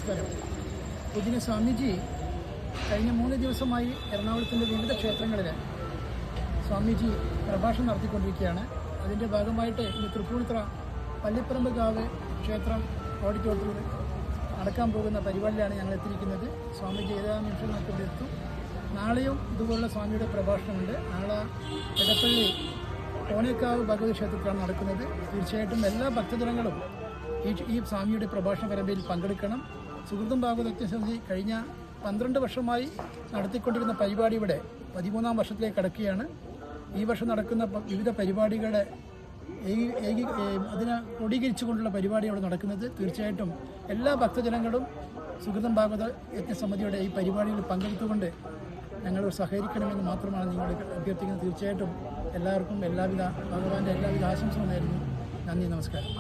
നമസ്കാരം. പൂജ്യനീയ സ്വാമിജി കഴിഞ്ഞ 3 ദിവസമായി എറണാകുളത്തിൻ്റെ വിവിധ ക്ഷേത്രങ്ങളിൽ സ്വാമിജി പ്രഭാഷണം നടത്തിക്കൊണ്ടിരിക്കുകയാണ്. അതിൻ്റെ ഭാഗമായിട്ട് ഇന്ന് തൃപ്പൂണിത്തുറ പള്ളിപ്പറമ്പ് കാവ് ക്ഷേത്രം ഓഡിറ്റോറിയത്തിൽ നടക്കാൻ പോകുന്ന പരിപാടിയിലാണ് ഞങ്ങൾ എത്തിയിരിക്കുന്നത്. സ്വാമിജി ഏതാനും നിമിഷങ്ങൾക്കുള്ളിൽ എത്തും. നാളെയും ഇതുപോലുള്ള സ്വാമിയുടെ പ്രഭാഷണമുണ്ട്. നാളെ എടപ്പള്ളി കോനേക്കാവ് ഭഗവതി ക്ഷേത്രത്തിലാണ് നടക്കുന്നത്. തീർച്ചയായിട്ടും എല്ലാ ഭക്തജനങ്ങളും ഈ സ്വാമിയുടെ പ്രഭാഷണ പരമ്പരയിൽ പങ്കെടുക്കണം. സുഹൃത്തും ഭാഗവത സമിതി കഴിഞ്ഞ 12 വർഷമായി നടത്തിക്കൊണ്ടിരുന്ന പരിപാടിയുടെ 13ാം വർഷത്തിലേക്ക് കടക്കുകയാണ്. ഈ വർഷം നടക്കുന്ന വിവിധ പരിപാടികളെ അതിനെ ക്രോഡീകരിച്ചുകൊണ്ടുള്ള പരിപാടിയാണ് നടക്കുന്നത്. തീർച്ചയായിട്ടും എല്ലാ ഭക്തജനങ്ങളും സുഹൃത്തും ഭാഗവത യജ്ഞസമിതിയുടെ ഈ പരിപാടിയിൽ പങ്കെടുത്തുകൊണ്ട് ഞങ്ങൾ സഹകരിക്കണമെന്ന് മാത്രമാണ് നിങ്ങളോട് അഭ്യർത്ഥിക്കുന്നത്. തീർച്ചയായിട്ടും എല്ലാവർക്കും ഭഗവാന്റെ എല്ലാവിധ ആശംസകളും നേരുന്നു. നന്ദി, നമസ്കാരം.